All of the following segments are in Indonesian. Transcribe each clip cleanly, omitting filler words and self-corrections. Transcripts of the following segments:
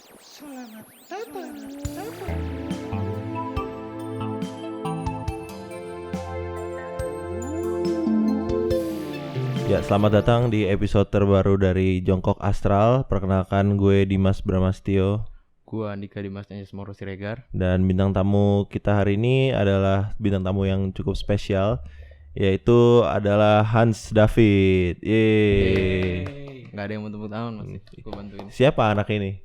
Selamat datang. Ya, selamat datang di episode terbaru dari Jongkok Astral. Perkenalkan gue Dimas Bramastio. Gua Andika Dimas Moro Siregar. Dan bintang tamu kita hari ini adalah bintang tamu yang cukup spesial, yaitu adalah Hans David. Yeay. Gak ada yang mau tepuk tangan masih. Gua bantuin. Siapa anak ini?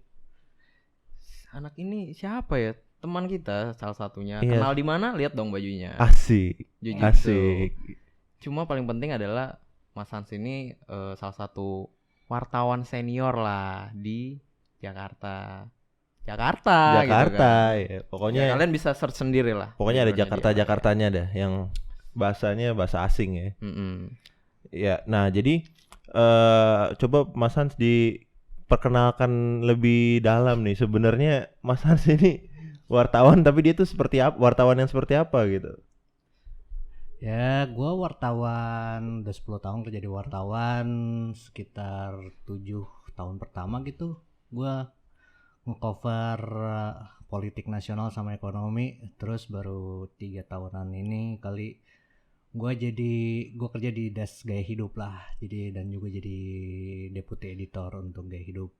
Anak ini siapa ya? Teman kita salah satunya. Iya. Kenal di mana? Lihat dong bajunya. Asik. Jujutsu. Asik. Cuma paling penting adalah Mas Hans ini salah satu wartawan senior lah di Jakarta. Jakarta gitu kan. Ya. Pokoknya Ya, kalian bisa search sendiri lah. pokoknya ada Backgroundnya dia. Jakartanya dah yang bahasanya bahasa asing ya. Mm-mm. Ya, nah jadi coba Mas Hans diperkenalkan lebih dalam nih. Sebenarnya Mas Hans ini wartawan, tapi dia tuh seperti apa? Wartawan yang seperti apa gitu? Ya, gue wartawan udah 10 tahun kerja di wartawan, sekitar 7 tahun pertama gitu. Gue ngecover politik nasional sama ekonomi, terus baru 3 tahunan ini kali gue kerja di desk gaya hidup lah, jadi dan juga jadi deputi editor untuk gaya hidup.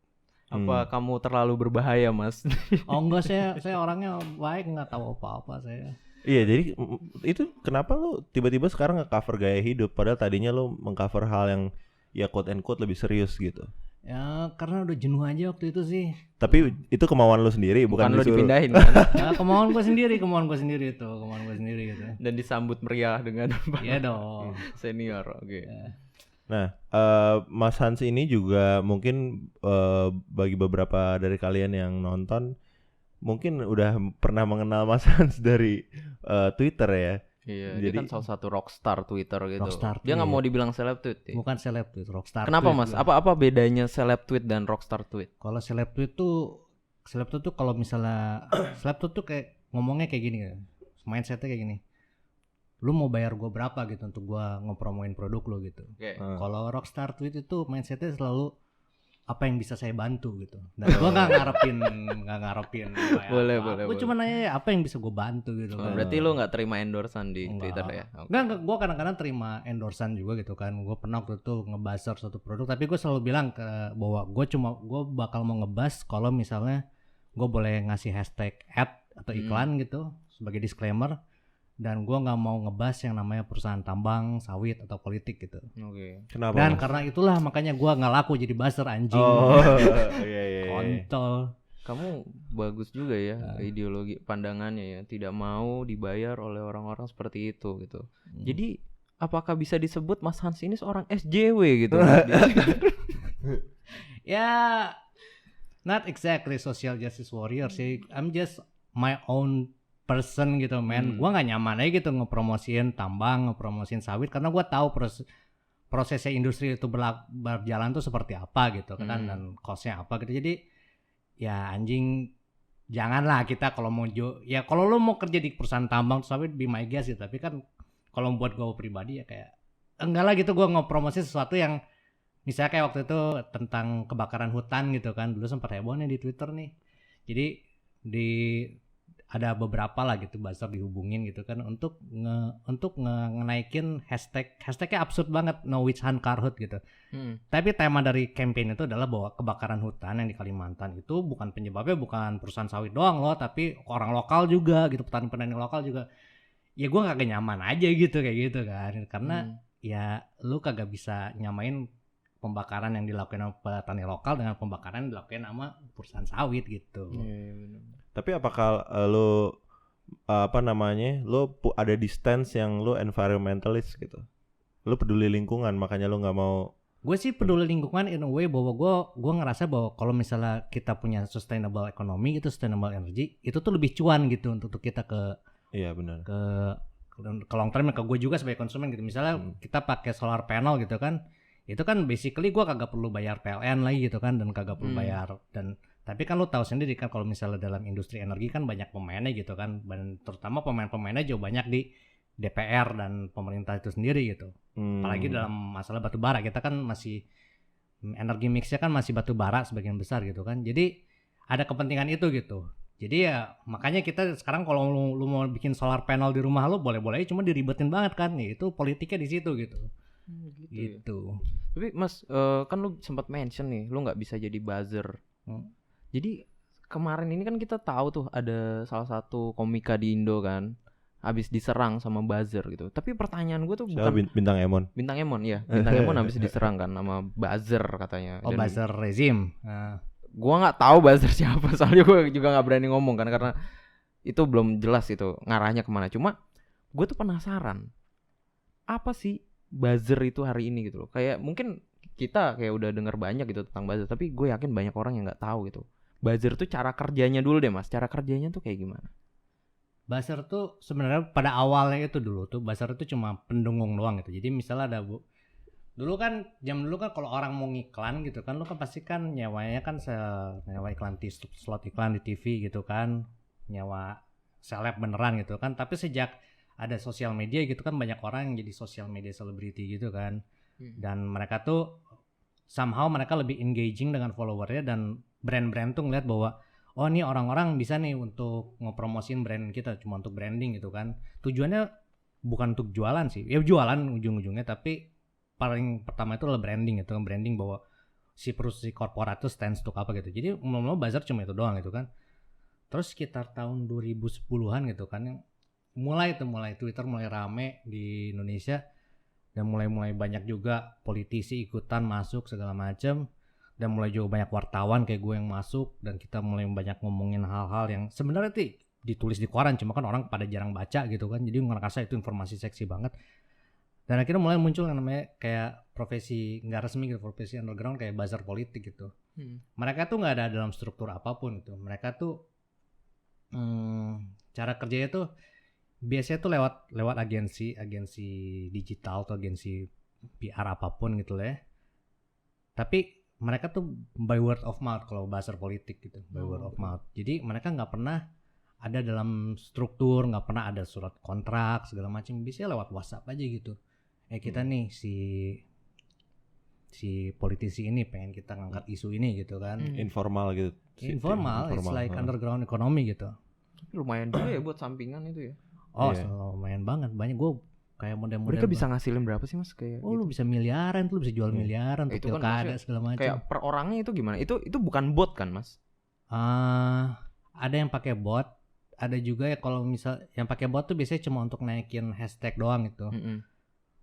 Apa kamu terlalu berbahaya, Mas? Oh enggak, saya orangnya baik, nggak tahu apa-apa saya. Iya, jadi itu kenapa lu tiba-tiba sekarang nge-cover gaya hidup padahal tadinya lu meng-cover hal yang ya quote and quote lebih serius gitu. Ya karena udah jenuh aja waktu itu sih. Tapi itu kemauan lu sendiri, bukan Bukan lo disuruh. dipindahin kan? Ya, kemauan gue sendiri gitu. Dan disambut meriah dengan Iya dong. senior. Oke. Nah, Mas Hans ini juga mungkin bagi beberapa dari kalian yang nonton mungkin udah pernah mengenal Mas Hans dari Twitter ya. Iya, Jadi- dia kan salah satu rockstar Twitter gitu. Rockstar Dia nggak tweet. mau dibilang seleb tweet. Ya. Bukan seleb tweet, rockstar. Kenapa tweet Mas? gua. Apa bedanya seleb tweet dan rockstar tweet? Kalau seleb tweet tuh kalau misalnya seleb tweet tuh kayak ngomongnya kayak gini ya. Mindsetnya kayak gini. Lu mau bayar gue berapa gitu untuk gue ngepromoin produk lu gitu. Oke. Kalau rockstar tweet itu mindsetnya selalu apa yang bisa saya bantu gitu. Dan gue nggak ngarepin kayak Boleh, apa. boleh, Gue boleh. cuma nanya apa yang bisa gue bantu gitu. Oh, kan. berarti lu nggak terima endorsan di Enggak. Twitter ya? Oke. Enggak, gue kadang-kadang terima endorsan juga gitu kan. Gue pernah waktu itu ngebuzzer suatu produk, tapi gue selalu bilang bahwa gue bakal mau ngebuzz kalau misalnya gue boleh ngasih hashtag ad atau iklan gitu sebagai disclaimer, dan gue nggak mau ngebuzz yang namanya perusahaan tambang, sawit atau politik gitu. Oke. Kenapa? Dan Mas? karena itulah makanya gue nggak laku jadi buzzer anjing. Oh, iya iya. Kontol. Kamu bagus juga ya ideologi pandangannya ya, tidak mau dibayar oleh orang-orang seperti itu gitu. Jadi apakah bisa disebut Mas Hans ini seorang SJW gitu? Ya, not exactly social justice warrior sih. I'm just my own person gitu, man. Gua nggak nyaman aja gitu ngepromosiin tambang, ngepromosiin sawit, karena gua tahu prosesnya industri itu berjalan tuh seperti apa gitu kan, dan costnya apa gitu. Jadi ya anjing, janganlah kita kalau mau ya kalau lo mau kerja di perusahaan tambang sawit be my guest gitu. Tapi kan kalau buat gue pribadi ya kayak enggak lah gitu, gue ngepromosi sesuatu yang misalnya kayak waktu itu tentang kebakaran hutan gitu kan, dulu sempat heboh nih di Twitter nih. Jadi ada beberapa lah gitu buzzer dihubungin gitu kan untuk ngenaikin hashtagnya absurd banget, no witch hunt Karhut gitu. Tapi tema dari campaign itu adalah bahwa kebakaran hutan yang di Kalimantan itu bukan penyebabnya bukan perusahaan sawit doang loh, tapi orang lokal juga gitu, petani-petani lokal juga. Ya gue kagak nyaman aja gitu kayak gitu kan, karena ya lu kagak bisa nyamain pembakaran yang dilakukan sama petani lokal dengan pembakaran yang dilakukan sama perusahaan sawit gitu. Tapi apakah lu ada di stance yang lu environmentalist gitu? Lu peduli lingkungan makanya lu nggak mau. Gue sih peduli lingkungan in a way bahwa gue ngerasa bahwa kalau misalnya kita punya sustainable economy gitu, sustainable energy, itu tuh lebih cuan gitu untuk kita ke Iya benar. long term, ke gue juga sebagai konsumen gitu. Misalnya kita pakai solar panel gitu kan, itu kan basically gue kagak perlu bayar PLN lagi gitu kan, dan kagak perlu bayar. Dan tapi kan lu tahu sendiri kan kalau misalnya dalam industri energi kan banyak pemainnya gitu kan, dan terutama pemain-pemainnya jauh banyak di DPR dan pemerintah itu sendiri gitu. Apalagi dalam masalah batu bara, kita kan masih energi mixnya kan masih batu bara sebagian besar gitu kan. Jadi ada kepentingan itu gitu. Jadi ya makanya kita sekarang kalau lu mau bikin solar panel di rumah lu boleh-boleh cuma diribetin banget kan. Ya, itu politiknya di situ gitu. Gitu. Ya. Gitu. Tapi Mas kan lu sempat mention nih, lu nggak bisa jadi buzzer. Jadi kemarin ini kan kita tahu tuh ada salah satu komika di Indo kan, habis diserang sama buzzer gitu. Tapi pertanyaan gue tuh bukan Bintang Emon. Bintang Emon ya, Bintang Emon habis diserang kan sama buzzer katanya. Oh, buzzer rezim. Gua nggak tahu buzzer siapa, soalnya gue juga nggak berani ngomong kan karena itu belum jelas itu ngarahnya kemana. Cuma gue tuh penasaran apa sih buzzer itu hari ini gitu loh. Kayak mungkin kita kayak udah denger banyak gitu tentang buzzer, tapi gue yakin banyak orang yang nggak tahu gitu. Buzzer tuh cara kerjanya dulu deh Mas, cara kerjanya tuh kayak gimana? Buzzer tuh sebenarnya pada awalnya itu dulu tuh buzzer itu cuma pendengung doang gitu. Jadi misalnya ada dulu kan kalau orang mau ngiklan gitu kan lu kan pasti kan nyewanya kan nyewa iklan slot iklan di TV gitu kan, nyewa seleb beneran gitu kan. Tapi sejak ada sosial media gitu kan banyak orang yang jadi sosial media selebriti gitu kan. Dan mereka tuh somehow mereka lebih engaging dengan followernya dan brand-brand tuh ngeliat bahwa oh nih orang-orang bisa nih untuk ngepromosin brand kita cuma untuk branding gitu kan. Tujuannya bukan untuk jualan sih, ya jualan ujung-ujungnya, tapi paling pertama itu adalah branding gitu kan, branding bahwa si perusahaan korporat itu stands untuk apa gitu. Jadi umumnya buzzer cuma itu doang gitu kan. Terus sekitar tahun 2010-an gitu kan mulai Twitter mulai rame di Indonesia dan mulai banyak juga politisi ikutan masuk segala macam, dan mulai juga banyak wartawan kayak gue yang masuk, dan kita mulai banyak ngomongin hal-hal yang sebenarnya tuh ditulis di koran cuma kan orang pada jarang baca gitu kan. Jadi ngerasa itu informasi seksi banget. Dan akhirnya mulai muncul yang namanya kayak profesi nggak resmi gitu, profesi underground kayak buzzer politik gitu. Mereka tuh nggak ada dalam struktur apapun gitu. Mereka tuh cara kerjanya tuh biasanya tuh lewat agensi digital atau agensi PR apapun gitu lah ya. Tapi mereka tuh by word of mouth kalau buzzer politik gitu, by word of mouth. Jadi mereka nggak pernah ada dalam struktur, nggak pernah ada surat kontrak segala macam. Biasanya lewat WhatsApp aja gitu. Kita nih si politisi ini pengen kita ngangkat isu ini gitu kan. Informal gitu. Informal, it's like underground economy gitu. Lumayan juga ya buat sampingan itu ya. Oh, lumayan banget. Banyak gue kayak model-model. Mereka bisa ngasilin berapa sih Mas kayak? Oh, lu bisa miliaran, lu bisa jual miliaran untuk itu kan pilkada segala macam. Kayak per orangnya itu gimana? Itu bukan bot kan Mas? Ada yang pakai bot, ada juga ya kalau misal yang pakai bot tuh biasanya cuma untuk naikin hashtag doang gitu.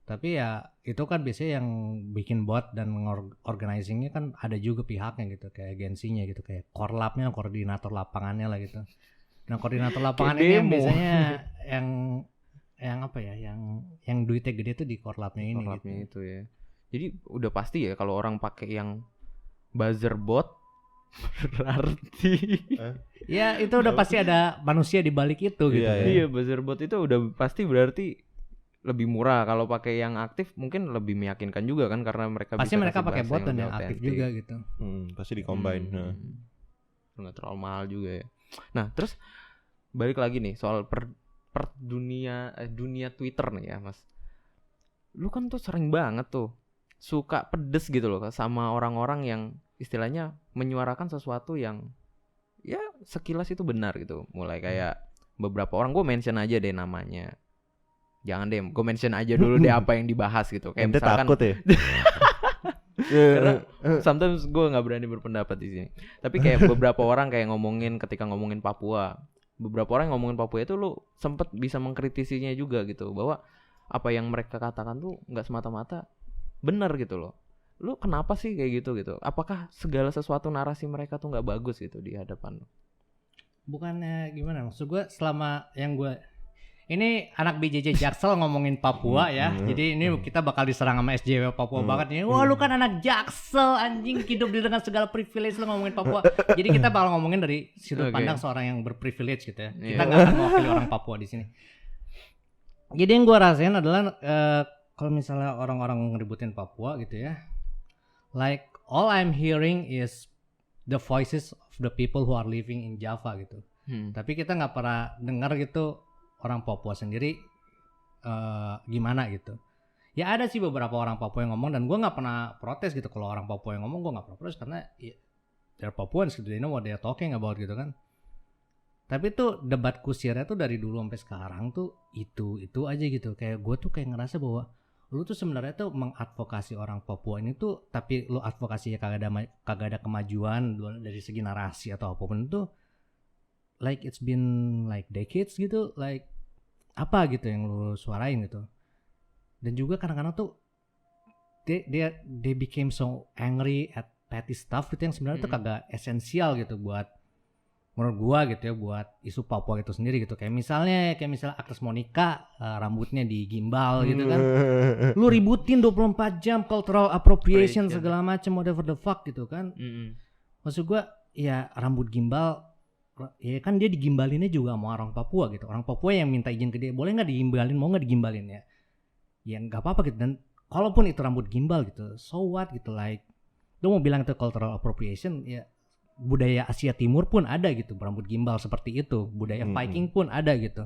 Tapi ya itu kan biasanya yang bikin bot dan organizingnya kan ada juga pihaknya gitu, kayak agensinya gitu, kayak korlapnya, koordinator lapangannya lah gitu. Nah koordinator lapangan ini yang biasanya yang apa ya, yang duitnya gede tuh di korlapnya ini. Korlapnya gitu. Itu ya. Jadi udah pasti ya kalau orang pakai yang buzzer bot berarti ya itu udah pasti ada manusia di balik itu gitu. Iya, buzzer bot itu udah pasti berarti lebih murah. Kalau pakai yang aktif mungkin lebih meyakinkan juga kan karena mereka pasti bisa mereka pakai bot dan yang aktif juga gitu. Pasti di-combine. Nggak terlalu mahal juga ya. Nah, terus balik lagi nih soal dunia Twitter nih ya, Mas. Lu kan tuh sering banget tuh suka pedes gitu loh sama orang-orang yang istilahnya menyuarakan sesuatu yang ya sekilas itu benar gitu. Mulai kayak beberapa orang, gue mention aja deh namanya. Jangan deh, gue mention aja dulu deh apa yang dibahas gitu. Kayak misalkan takut ya. Karena sometimes gue nggak berani berpendapat di sini. Tapi kayak beberapa orang kayak ketika ngomongin Papua, beberapa orang yang ngomongin Papua itu lu sempet bisa mengkritisinya juga gitu, bahwa apa yang mereka katakan tuh nggak semata-mata benar gitu loh. Lu kenapa sih kayak gitu? Apakah segala sesuatu narasi mereka tuh nggak bagus gitu di hadapan lu? Bukannya gimana? Maksud gue selama yang gue ini anak BJJ Jaksel ngomongin Papua ya. Jadi ini kita bakal diserang sama SJW Papua banget nih. Wah, lu kan anak Jaksel anjing, hidup dengan segala privilege, lu ngomongin Papua. Jadi kita bakal ngomongin dari sudut pandang seorang yang berprivilege gitu ya. Kita enggak akan mewakili orang Papua di sini. Jadi yang gue rasain adalah kalau misalnya orang-orang ngeributin Papua gitu ya. Like all I'm hearing is the voices of the people who are living in Java gitu. Tapi kita nggak pernah dengar gitu orang Papua sendiri gimana gitu. Ya ada sih beberapa orang Papua yang ngomong dan gue nggak pernah protes gitu. Kalau orang Papua yang ngomong gue nggak pernah protes karena ya, they're Papuans gitu, they know what they're talking about gitu kan. Tapi tuh debat kusirnya tuh dari dulu sampai sekarang tuh itu aja gitu. Kayak gue tuh kayak ngerasa bahwa lu tuh sebenarnya tuh mengadvokasi orang Papua ini tuh, tapi lu advokasinya kagak ada kemajuan dari segi narasi atau apapun itu, like it's been like decades gitu, like apa gitu yang lu suarain gitu. Dan juga kadang-kadang tuh they became so angry at petty stuff gitu yang sebenarnya tuh kagak esensial gitu buat menurut gua gitu ya, buat isu Papua itu sendiri gitu. Kayak misalnya Agnes Monica rambutnya digimbal gitu kan. Lu ributin 24 jam cultural appropriation segala macam whatever the fuck gitu kan. Maksud gua ya rambut gimbal ya kan dia digimbalinnya juga sama orang Papua gitu. Orang Papua yang minta izin ke dia, boleh enggak digimbalin, mau enggak digimbalin ya. Ya enggak apa-apa gitu. Dan kalaupun itu rambut gimbal gitu, so what gitu, like lu mau bilang itu cultural appropriation ya, budaya Asia Timur pun ada gitu rambut gimbal seperti itu, budaya Viking pun ada gitu.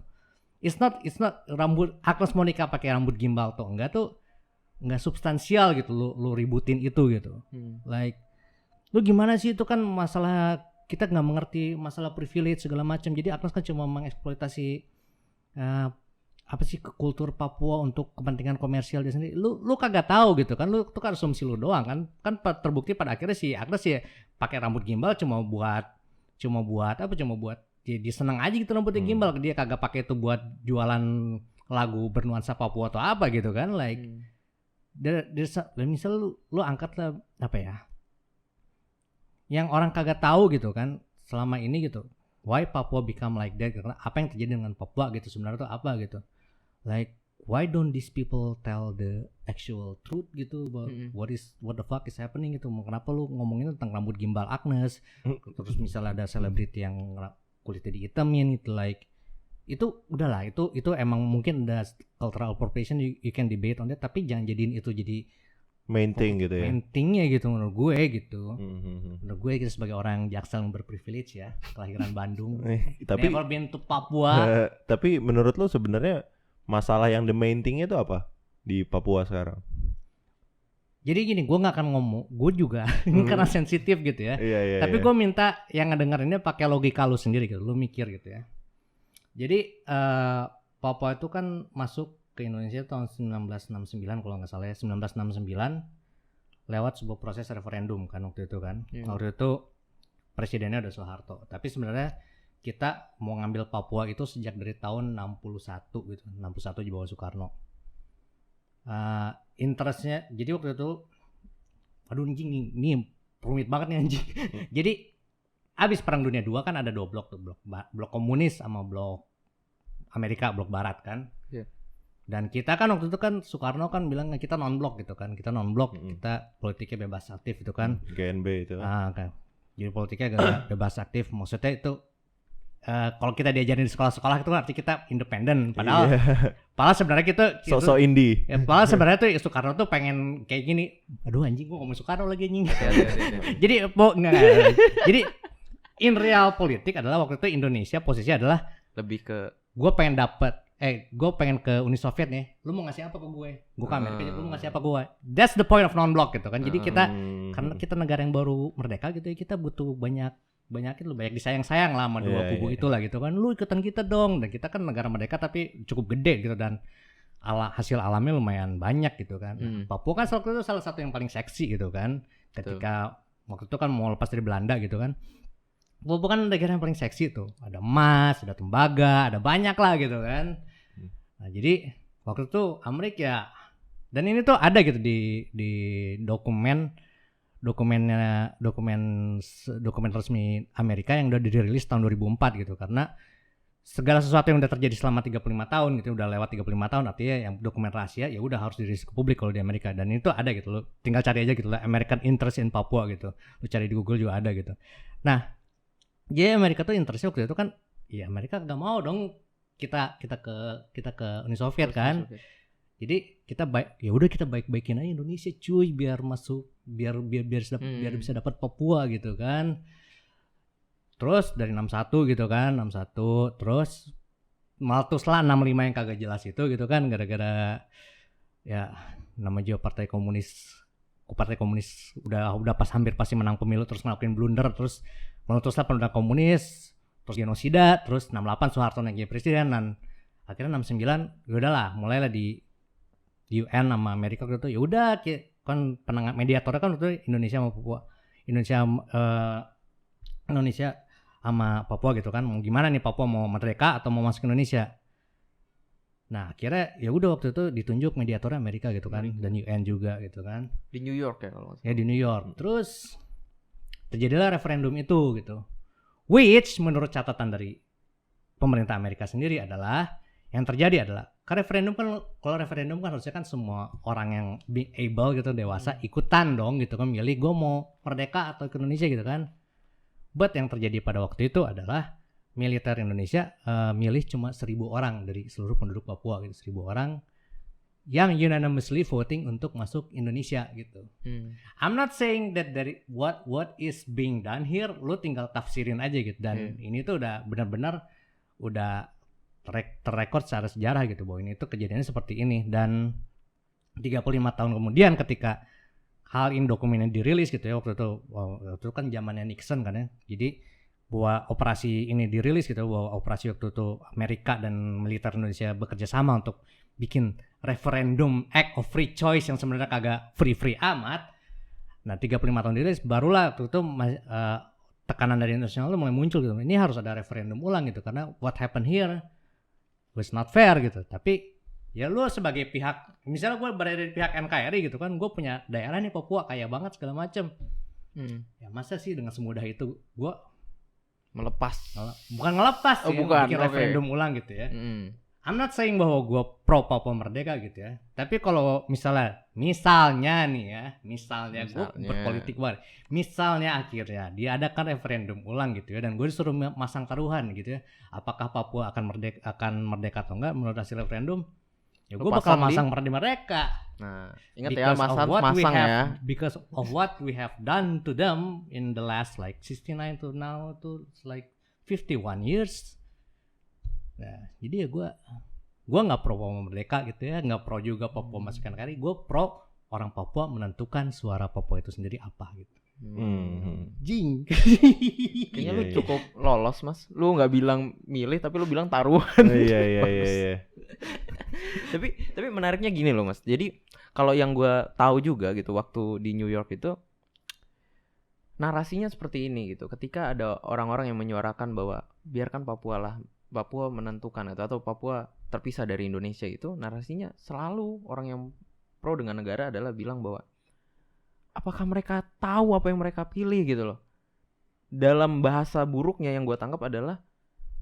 It's not rambut Agnes Monica pakai rambut gimbal tuh enggak substansial gitu lu ributin itu gitu. Like lu gimana sih, itu kan masalah kita nggak mengerti masalah privilege segala macam. Jadi Agnes kan cuma mengeksploitasi apa sih kultur Papua untuk kepentingan komersial dia sendiri. Lu kagak tahu gitu kan, lu itu kan asumsi lu doang kan terbukti pada akhirnya si Agnes ya pakai rambut gimbal cuma buat dia seneng aja gitu rambutnya gimbal, dia kagak pakai itu buat jualan lagu bernuansa Papua atau apa gitu kan, like dan misal lu angkat lah apa ya yang orang kagak tahu gitu kan selama ini gitu, why Papua become like that, karena apa yang terjadi dengan Papua gitu sebenarnya tuh apa gitu. Like why don't these people tell the actual truth gitu about what the fuck is happening gitu. Kenapa lu ngomongin tentang rambut gimbal Agnes, terus misalnya ada selebriti yang kulitnya dihitamin gitu, like itu udahlah, itu emang mungkin ada cultural appropriation, you can debate on that, tapi jangan jadiin itu jadi main thing gitu ya. Main thingnya gitu menurut gue gitu. Menurut gue kita sebagai orang Jaksel yang berprivilege ya, kelahiran Bandung, tapi never been to Papua. Tapi menurut lu sebenarnya masalah yang the main thing itu apa di Papua sekarang? Jadi gini, gue nggak akan ngomong, gue juga ini karena sensitif gitu ya. Tapi gue minta yang ngedengerinnya pakai logika lu sendiri gitu, lu mikir gitu ya. Jadi Papua itu kan masuk ke Indonesia tahun 1969 kalau nggak salah ya, 1969 lewat sebuah proses referendum kan waktu itu kan. Waktu itu presidennya udah Soeharto. Tapi sebenarnya kita mau ngambil Papua itu sejak dari tahun 61 gitu, 61 di bawah Soekarno. Interestnya, jadi waktu itu, aduh anjing ini rumit banget nih anjing. Jadi abis Perang Dunia II kan ada dua blok tuh, blok komunis sama blok Amerika, blok Barat kan. Dan kita kan waktu itu kan Soekarno kan bilang kita non blok gitu kan, kita non blok, kita politiknya bebas aktif itu kan. GNB itu. Kan. Jadi politiknya bebas aktif, maksudnya itu kalau kita diajarin di sekolah-sekolah itu arti kita independen, padahal sebenarnya kita sosok indie. Ya, padahal sebenarnya tuh Soekarno tuh pengen kayak gini. Aduh anjing, gua ngomong Soekarno lagi anjing. Jadi enggak. Jadi in real politik adalah waktu itu Indonesia posisi adalah lebih ke gue pengen ke Uni Soviet nih, lu mau ngasih apa ke gue ke Amerika, lu mau ngasih apa ke gue. That's the point of non-block gitu kan. Jadi kita karena kita negara yang baru merdeka gitu ya, kita butuh banyak disayang-sayang lah sama dua kubu itulah gitu kan. Lu ikutan kita dong, dan kita kan negara merdeka tapi cukup gede gitu, dan hasil alamnya lumayan banyak gitu kan. Papua kan salah satu yang paling seksi gitu kan, ketika waktu itu kan mau lepas dari Belanda gitu kan. Papua kan negara yang paling seksi tuh, ada emas, ada tembaga, ada banyak lah gitu kan. Nah jadi waktu itu Amerika, dan ini tuh ada gitu di dokumen resmi Amerika yang udah dirilis tahun 2004 gitu, karena segala sesuatu yang udah terjadi selama 35 tahun gitu, udah lewat 35 tahun, artinya yang dokumen rahasia ya udah harus dirilis ke publik kalau di Amerika. Dan itu ada gitu, lo tinggal cari aja gitu lah, American Interest in Papua gitu, lo cari di Google juga ada gitu. Nah jadi Amerika tuh interestnya waktu itu kan, ya Amerika gak mau dong kita ke Uni Soviet kan. Jadi kita kita baik-baikin aja Indonesia cuy, biar masuk biar bisa dapat Papua gitu kan. Terus dari 61 gitu kan, 61 terus meletus lah 65 yang kagak jelas itu gitu kan, gara-gara ya nama juga Partai Komunis partai komunis udah pas hampir pasti menang pemilu terus ngelakuin blunder, terus meletuslah pendudukan komunis, terus genosida, terus 68 Soeharto naik jadi presiden, dan akhirnya 69 ya udahlah mulailah di UN sama Amerika gitu, ya udah kan penengah mediatornya kan waktu itu Indonesia sama Papua, Indonesia sama Papua gitu kan, mau gimana nih Papua mau merdeka atau mau masuk Indonesia. Nah akhirnya ya udah waktu itu ditunjuk mediatornya Amerika gitu kan, dan UN juga gitu kan. Di New York ya kalau nggak salah. Ya di New York. Terus terjadilah referendum itu gitu. Which menurut catatan dari pemerintah Amerika sendiri adalah yang terjadi adalah referendum kan, kalau referendum kan harusnya kan semua orang yang being able gitu, dewasa ikutan dong gitu kan, milih gue mau merdeka atau ke Indonesia gitu kan. But yang terjadi pada waktu itu adalah militer Indonesia milih cuma 1.000 orang dari seluruh penduduk Papua gitu, 1.000 orang yang unanimously voting untuk masuk Indonesia gitu. I'm not saying that dari what is being done here, lu tinggal tafsirin aja gitu, dan ini tuh udah benar-benar udah terrekord secara sejarah gitu bahwa ini tuh kejadiannya seperti ini. Dan 35 tahun kemudian ketika hal ini dokumennya dirilis gitu ya, waktu itu kan zamannya Nixon kan ya, jadi bahwa operasi ini dirilis gitu, bahwa operasi waktu itu Amerika dan militer Indonesia bekerja sama untuk bikin referendum act of free choice yang sebenarnya kagak free amat. Nah 35 tahun dirilis barulah waktu itu tekanan dari internasional mulai muncul gitu, ini harus ada referendum ulang gitu, karena what happened here was not fair gitu. Tapi ya lu sebagai pihak, misalnya gue berada di pihak NKRI gitu kan, gue punya daerah nih Papua kaya banget segala macem, ya masa sih dengan semudah itu gue bukan ngelepas sih, bikin referendum ulang gitu ya. I'm not saying bahwa gue pro Papua merdeka gitu ya, tapi kalau misalnya nih ya, misalnya gue berpolitik banget, misalnya akhirnya diadakan referendum ulang gitu ya, dan gue disuruh masang taruhan gitu ya, apakah Papua akan merdeka atau enggak menurut hasil referendum, ya gue bakal masang mereka. Nah, ingat ya, masang ya. Because of what we have done to them in the last like 69 to now to like 51 years. Nah, jadi ya gue nggak pro Papua merdeka gitu ya, nggak pro juga Papua masukkan kali. Gue pro orang Papua menentukan suara Papua itu sendiri apa gitu. Jing. Kayaknya lu cukup lolos mas. Lu nggak bilang milih tapi lu bilang taruhan. Iya. Tapi menariknya gini loh mas. Jadi kalau yang gue tahu juga gitu waktu di New York itu narasinya seperti ini gitu. Ketika ada orang-orang yang menyuarakan bahwa biarkan Papua menentukan atau Papua terpisah dari Indonesia, itu narasinya selalu orang yang pro dengan negara adalah bilang bahwa apakah mereka tahu apa yang mereka pilih gitu loh. Dalam bahasa buruknya yang gue tangkap adalah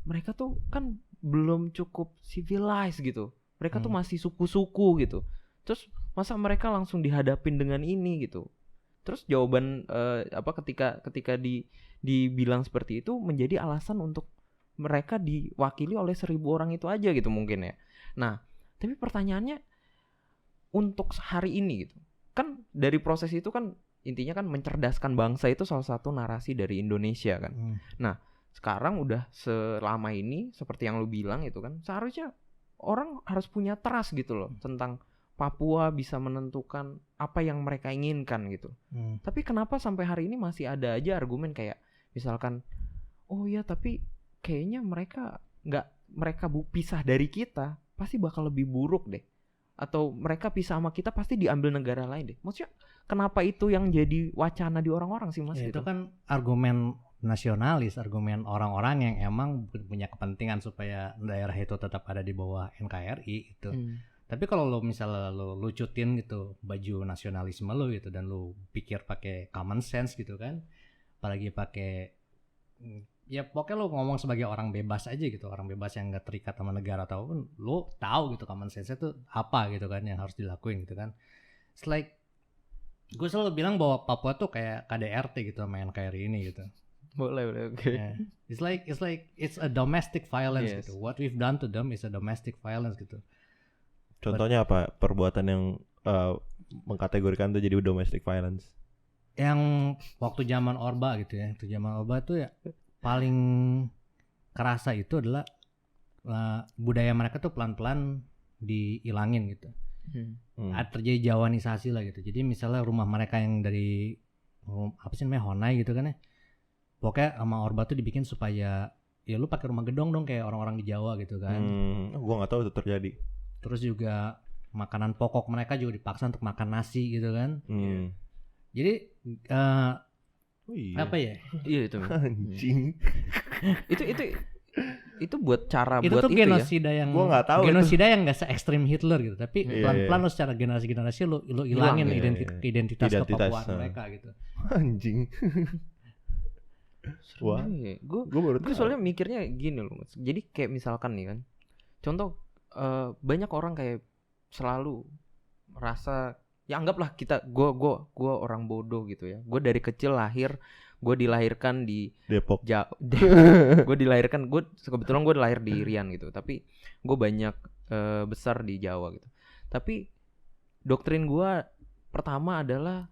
mereka tuh kan belum cukup civilized gitu. Mereka tuh masih suku-suku gitu. Terus masa mereka langsung dihadapin dengan ini gitu. Terus jawaban ketika dibilang seperti itu menjadi alasan untuk mereka diwakili oleh 1.000 orang itu aja gitu mungkin ya. Nah, tapi pertanyaannya untuk hari ini gitu. Kan dari proses itu kan intinya kan mencerdaskan bangsa itu salah satu narasi dari Indonesia kan. Nah, sekarang udah selama ini seperti yang lu bilang itu kan seharusnya orang harus punya trust gitu loh tentang Papua bisa menentukan apa yang mereka inginkan gitu. Tapi kenapa sampai hari ini masih ada aja argumen kayak misalkan oh ya tapi kayaknya mereka pisah dari kita pasti bakal lebih buruk deh. Atau mereka pisah sama kita pasti diambil negara lain deh. Maksudnya kenapa itu yang jadi wacana di orang-orang sih mas? Ya, gitu? Itu kan argumen nasionalis, argumen orang-orang yang emang punya kepentingan supaya daerah itu tetap ada di bawah NKRI itu. Tapi kalau lo misalnya lo lucutin gitu baju nasionalisme lo gitu dan lo pikir pakai common sense gitu kan, apalagi pakai ya pokoknya lo ngomong sebagai orang bebas aja gitu, orang bebas yang gak terikat sama negara ataupun lo tahu gitu common sense itu apa gitu kan yang harus dilakuin gitu kan. It's like gue selalu bilang bahwa Papua tuh kayak KDRT gitu sama NKRI ini gitu. Boleh oke. Yeah. It's like it's a domestic violence gitu. What we've done to them is a domestic violence gitu. Contohnya apa perbuatan yang mengkategorikan itu jadi domestic violence? Yang waktu zaman Orba gitu ya, itu zaman Orba tuh ya paling kerasa itu adalah budaya mereka tuh pelan-pelan dihilangin gitu. terjadi Jawanisasi lah gitu. Jadi misalnya rumah mereka yang dari apa sih namanya Honai gitu kan ya, pokoknya sama Orba tuh dibikin supaya ya lu pakai rumah gedong dong kayak orang-orang di Jawa gitu kan. Gua nggak tahu itu terjadi. Terus juga makanan pokok mereka juga dipaksa untuk makan nasi gitu kan. Jadi apa ya? Iya itu. Anjing. Itu buat cara Itu buat tuh itu ya. genosida yang Gua nggak tahu genosida yang nggak se ekstrim Hitler gitu, tapi Iya, pelan-pelan lu secara generasi lu ilangin Iya, identitas Identitas, kepapuan mereka gitu. Anjing. Wah. Gue Gua baru tahu. soalnya mikirnya gini loh Mas. Jadi kayak misalkan nih kan, contoh banyak orang kayak selalu merasa ya anggaplah gue orang bodoh gitu ya. Gue dari kecil gue dilahirkan di Depok. kebetulan gue lahir di Rian gitu, tapi gue banyak besar di Jawa gitu. Tapi doktrin gue pertama adalah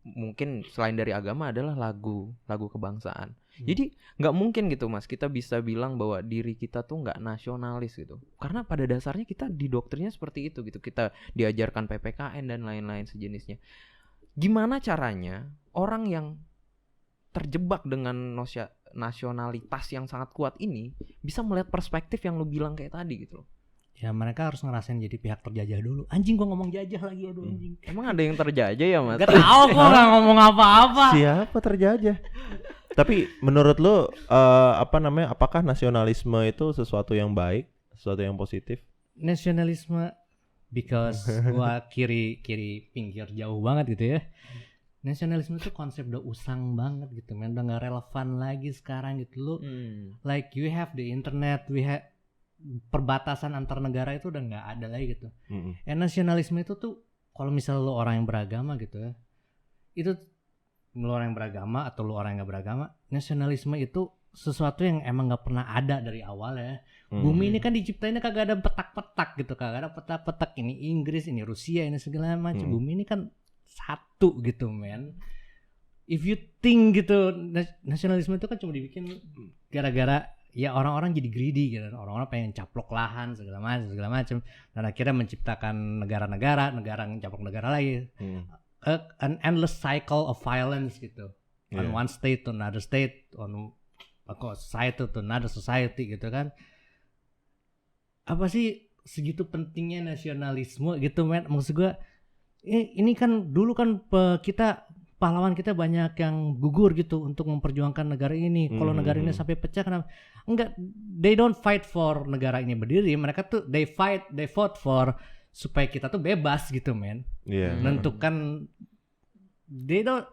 mungkin selain dari agama adalah lagu kebangsaan. Jadi nggak mungkin gitu Mas kita bisa bilang bahwa diri kita tuh nggak nasionalis gitu, karena pada dasarnya kita didoktrinnya seperti itu gitu. Kita diajarkan PPKN dan lain-lain sejenisnya. Gimana caranya orang yang terjebak dengan nasionalitas yang sangat kuat ini bisa melihat perspektif yang lu bilang kayak tadi gitu loh? Ya mereka harus ngerasain jadi pihak terjajah dulu. Anjing gua ngomong jajah lagi, aduh anjing. Emang ada yang terjajah ya Mas? Gak tau, gua gak ngomong apa-apa. Siapa terjajah? Tapi menurut lu apakah nasionalisme itu sesuatu yang baik, sesuatu yang positif? Nasionalisme because gua kiri pinggir jauh banget gitu ya. Nasionalisme itu konsep udah usang banget gitu, men. Udah gak relevan lagi sekarang gitu. Lu like you have the internet, perbatasan antar negara itu udah nggak ada lagi gitu. Nasionalisme itu tuh kalau misalnya lu orang yang beragama gitu ya, itu lu orang yang beragama atau lu orang yang nggak beragama, nasionalisme itu sesuatu yang emang nggak pernah ada dari awal ya. Bumi ini kan diciptainnya kagak ada petak-petak gitu, kagak ada petak-petak ini Inggris, ini Rusia, ini segala macam. Bumi ini kan satu gitu, men. If you think gitu, nasionalisme itu kan cuma dibikin gara-gara ya orang-orang jadi greedy gitu, orang-orang pengen caplok lahan segala macam, dan akhirnya menciptakan negara-negara caplok negara lagi, an endless cycle of violence gitu, on one state to another state, on a society to another society gitu kan. Apa sih segitu pentingnya nasionalisme gitu, men? Maksud gue ini kan dulu kan pahlawan kita banyak yang gugur gitu untuk memperjuangkan negara ini. Kalau negara ini sampai pecah, kenapa? Enggak, they don't fight for negara ini berdiri. Mereka tuh they fought for supaya kita tuh bebas gitu, men. Menentukan they don't.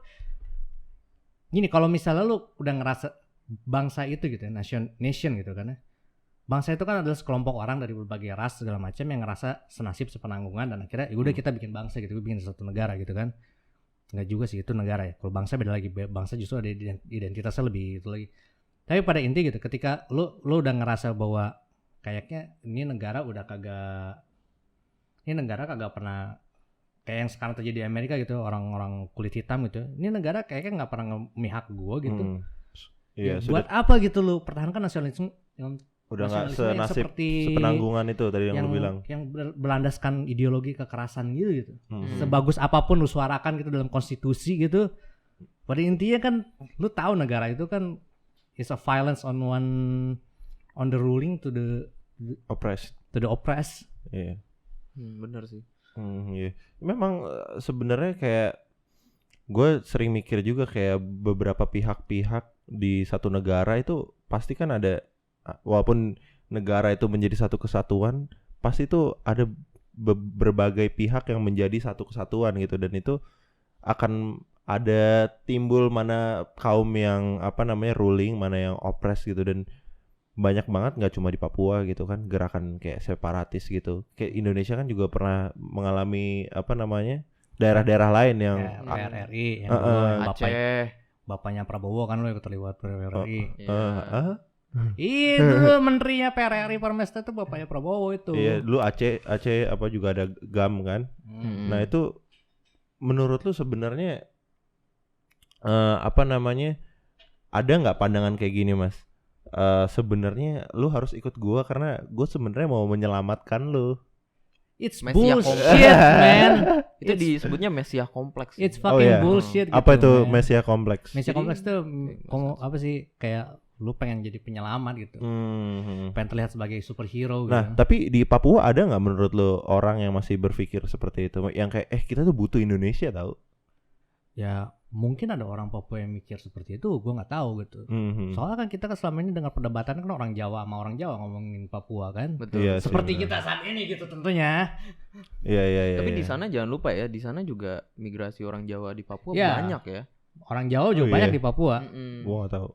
Gini, kalau misalnya lu udah ngerasa bangsa itu gitu ya, nation gitu kan ya. Bangsa itu kan adalah sekelompok orang dari berbagai ras segala macam yang ngerasa senasib sepenanggungan, dan akhirnya ya udah kita bikin bangsa gitu, bikin satu negara gitu kan. Enggak juga sih, itu negara ya. Kalau bangsa beda lagi, bangsa justru ada identitasnya lebih itu lagi. Tapi pada inti gitu, ketika lu udah ngerasa bahwa kayaknya ini negara kagak pernah kayak yang sekarang terjadi di Amerika gitu, orang-orang kulit hitam gitu. Ini negara kayaknya nggak pernah ngemihak gua gitu. Iya, buat apa gitu lu pertahankan nasionalisme yang udah nggak senasib sepenanggungan itu tadi yang lu bilang, yang berlandaskan ideologi kekerasan gitu. Sebagus apapun lu suarakan gitu dalam konstitusi gitu, pada intinya kan lu tahu negara itu kan is a violence on the ruling to the oppressed. Iya. Benar sih. Iya. Memang sebenarnya kayak gue sering mikir juga kayak beberapa pihak-pihak di satu negara itu pasti kan ada, walaupun negara itu menjadi satu kesatuan, pasti itu ada berbagai pihak yang menjadi satu kesatuan gitu, dan itu akan ada timbul mana kaum yang ruling, mana yang oppress gitu. Dan banyak banget, nggak cuma di Papua gitu kan, gerakan kayak separatis gitu. Kayak Indonesia kan juga pernah mengalami daerah-daerah lain yang PRRI, yang Aceh. Bapaknya Prabowo kan lo yang terlibat PRRI. Itu menterinya PRRI Permesta itu bapaknya Prabowo itu. Iya, dulu Aceh juga ada GAM kan. Nah itu menurut lu sebenarnya ada nggak pandangan kayak gini, Mas? Sebenarnya lu harus ikut gua karena gua sebenarnya mau menyelamatkan lu. It's Mesiah bullshit, man. Itu disebutnya Mesiah kompleks. It's Oh, fucking iya. bullshit. Apa gitu, itu man. Mesiah kompleks? Mesiah Jadi- kompleks tuh Maksud- apa sih, kayak lu pengen jadi penyelamat gitu. Pengen terlihat sebagai superhero gitu. Nah, tapi di Papua ada nggak menurut lo orang yang masih berpikir seperti itu? Yang kayak kita tuh butuh Indonesia tahu? Ya mungkin ada orang Papua yang mikir seperti itu, gue nggak tahu gitu. Mhm. Soalnya kan kita kan selama ini dengar perdebatan kan orang Jawa sama orang Jawa ngomongin Papua kan. Betul. Iya sih, Seperti benar. kita saat ini gitu tentunya. Iya iya iya. Tapi iya. di sana jangan lupa ya, di sana juga migrasi orang Jawa di Papua Iya. banyak ya. Orang Jawa Oh, juga banyak iya. di Papua. Mm-mm. Gua nggak tahu.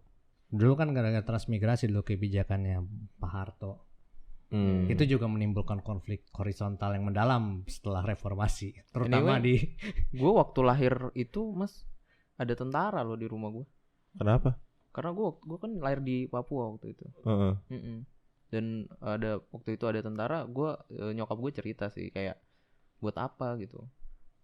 Dulu kan gara-gara transmigrasi dulu kebijakannya Pak Harto. Hmm. Itu juga menimbulkan konflik horizontal yang mendalam setelah reformasi. Terutama Anyway, Gue waktu lahir itu Mas ada tentara loh di rumah gue. Kenapa? Karena gue kan lahir di Papua waktu itu. Heeh. Mm-mm. Dan waktu itu ada tentara, nyokap gue cerita sih kayak buat apa gitu.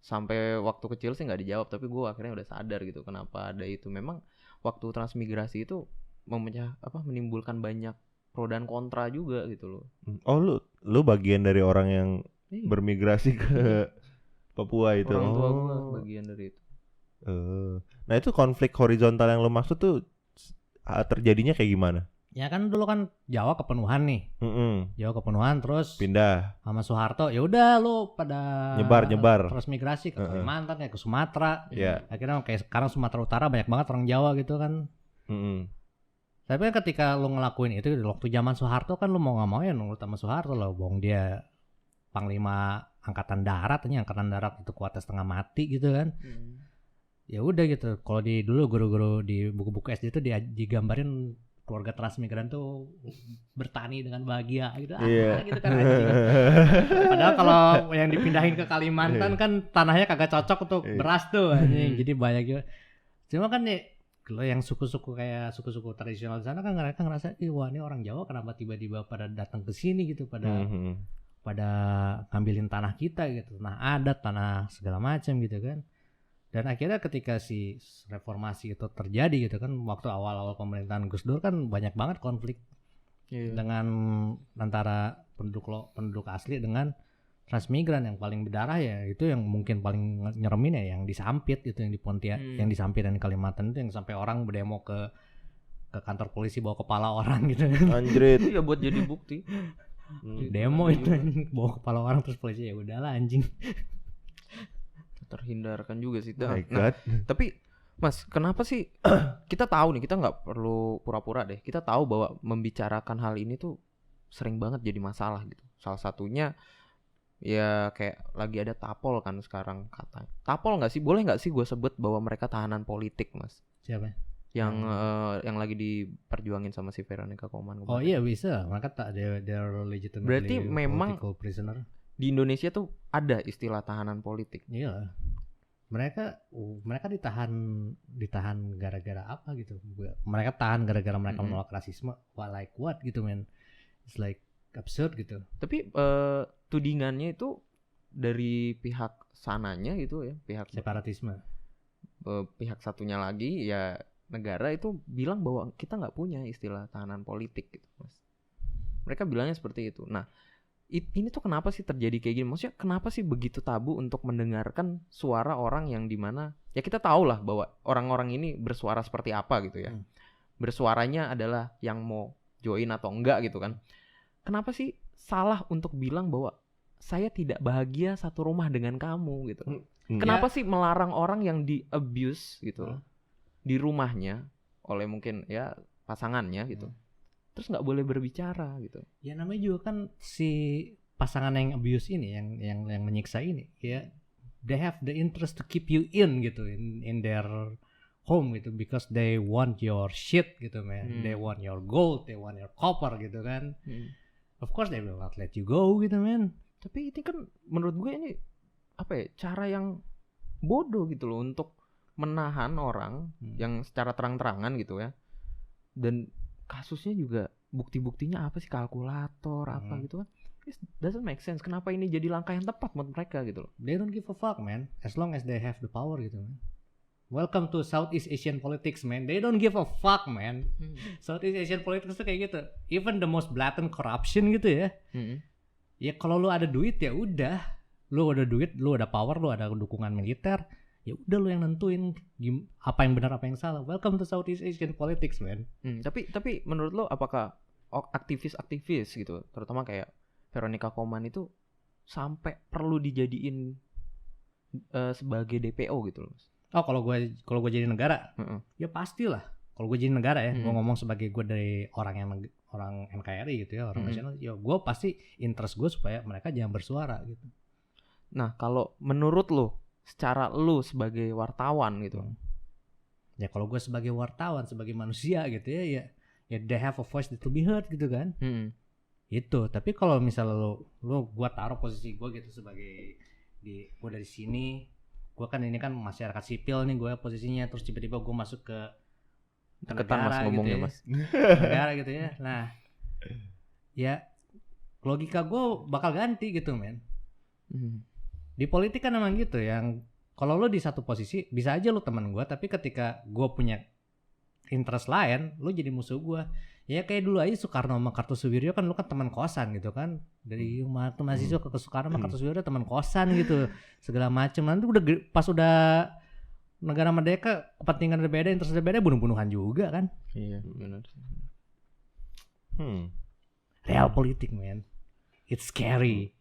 Sampai waktu kecil sih nggak dijawab, tapi gue akhirnya udah sadar gitu kenapa ada itu. Memang waktu transmigrasi itu menimbulkan banyak pro dan kontra juga gitu loh. Oh lu bagian dari orang yang Iya. bermigrasi ke Papua itu. Orang tua gue Oh. bagian dari itu. Nah itu konflik horizontal yang lo maksud tuh terjadinya kayak gimana? ya kan dulu kan Jawa kepenuhan nih. Jawa kepenuhan terus Pindah. sama Soeharto ya udah lu pada Nyebar. transmigrasi ke Kalimantan ya ke Sumatera. Iya. Akhirnya kayak sekarang Sumatera Utara banyak banget orang Jawa gitu kan. Tapi kan ketika lu ngelakuin itu waktu zaman Soeharto kan lu mau nggak mau ya nurut sama Soeharto lah, bohong dia Panglima Angkatan Darat, ini Angkatan Darat itu kuatnya setengah mati gitu kan. Ya udah gitu. Kalau di dulu guru-guru di buku-buku SD itu digambarin keluarga transmigran tuh bertani dengan bahagia gitu. Iya. Gitu kan anjing. Padahal kalau yang dipindahin ke Kalimantan kan tanahnya kagak cocok untuk Iya. beras tuh anjing. Jadi banyak juga. Cuma kan nih kalau yang suku-suku kayak suku-suku tradisional di sana kan mereka ngerasa, wah ini orang Jawa kenapa tiba-tiba pada datang ke sini gitu, pada ngambilin tanah kita gitu, tanah adat, tanah segala macam gitu kan. Dan akhirnya ketika si reformasi itu terjadi gitu kan, waktu awal-awal pemerintahan Gus Dur kan banyak banget konflik dengan antara penduduk asli dengan transmigran. Yang paling berdarah ya itu yang mungkin paling nyeremin ya yang di Sampit itu, yang di Pontianak, yang di Sampit dan di Kalimantan itu yang sampai orang berdemo ke kantor polisi bawa kepala orang gitu. Anjrit. Iya buat jadi bukti. Demo itu bawa kepala orang terus polisi ya udahlah anjing. Terhindarkan juga sih. My Nah, God. tapi Mas, kenapa sih kita tahu nih, kita nggak perlu pura-pura deh. Kita tahu bahwa membicarakan hal ini tuh sering banget jadi masalah gitu. Salah satunya ya kayak lagi ada Tapol kan sekarang katanya. Tapol nggak sih? Boleh nggak sih gue sebut bahwa mereka tahanan politik, Mas? Siapa? Yang lagi diperjuangin sama si Veronica Koman. Oh iya bisa, mereka they're legitimately Berarti memang political prisoner. Di Indonesia tuh ada istilah tahanan politik. Iya. Mereka ditahan gara-gara apa gitu. Mereka tahan gara-gara mereka menolak rasisme. Like what gitu men. It's like absurd gitu. Tapi tudingannya itu dari pihak sananya gitu ya, Separatisme. Pihak satunya lagi ya negara itu bilang bahwa kita nggak punya istilah tahanan politik gitu, Mas. Mereka bilangnya seperti itu. Nah, ini tuh kenapa sih terjadi kayak gini? Maksudnya kenapa sih begitu tabu untuk mendengarkan suara orang yang dimana ya kita tahu lah bahwa orang-orang ini bersuara seperti apa gitu ya. Bersuaranya adalah yang mau join atau enggak gitu kan. Kenapa sih salah untuk bilang bahwa saya tidak bahagia satu rumah dengan kamu gitu. Kenapa sih melarang orang yang di abuse gitu di rumahnya oleh mungkin ya pasangannya gitu. Terus nggak boleh berbicara gitu. Ya namanya juga kan si pasangan yang abuse ini, yang menyiksa ini, ya they have the interest to keep you in gitu, in their home gitu, because they want your shit gitu man, they want your gold, they want your copper gitu kan. Of course they will not let you go gitu man. Tapi ini kan menurut gue ini apa ya, cara yang bodoh gitu loh untuk menahan orang yang secara terang-terangan gitu ya. Dan kasusnya juga bukti-buktinya apa sih, kalkulator apa gitu kan. It doesn't make sense. Kenapa ini jadi langkah yang tepat buat mereka gitu loh. They don't give a fuck man, as long as they have the power gitu man. Welcome to Southeast Asian politics man. They don't give a fuck man. Southeast Asian politics tuh kayak gitu. Even the most blatant corruption gitu ya. Ya kalau lu ada duit ya udah, lu ada duit, lu ada power, lu ada dukungan militer, ya udah lu yang nentuin apa yang benar apa yang salah. Welcome to Southeast Asian politics, man. Tapi menurut lo apakah aktivis gitu, terutama kayak Veronica Koeman itu sampai perlu dijadiin sebagai DPO gitu loh, Mas? Oh, kalau gue jadi negara, ya pastilah. Kalau gue jadi negara ya, gue ngomong sebagai gue dari orang NKRI gitu ya, orang nasional, ya gue pasti interest gue supaya mereka jangan bersuara gitu. Nah, kalau menurut lo, secara lo sebagai wartawan gitu, ya kalau gue sebagai wartawan, sebagai manusia gitu ya they have a voice to be heard gitu kan. Itu. Tapi kalau misalnya lo gue taruh posisi gue gitu sebagai gue dari sini, gue kan ini kan masyarakat sipil nih gue posisinya, terus tiba-tiba gue masuk ke deketan Mas ngomongnya, Mas. Negara gitu ya. Nah, ya logika gue bakal ganti gitu, men. Di politik kan emang gitu, yang kalau lo di satu posisi bisa aja lo teman gue, tapi ketika gue punya interest lain, lo jadi musuh gue. Ya kayak dulu aja Soekarno sama Kartosuwiryo kan, lo kan teman kosan gitu kan, dari mahasiswa ke Soekarno sama Kartosuwiryo teman kosan gitu, segala macem. Nanti pas udah negara merdeka, kepentingan berbeda, interest berbeda, bunuh-bunuhan juga kan. Iya, benar. Real politik, man. It's scary.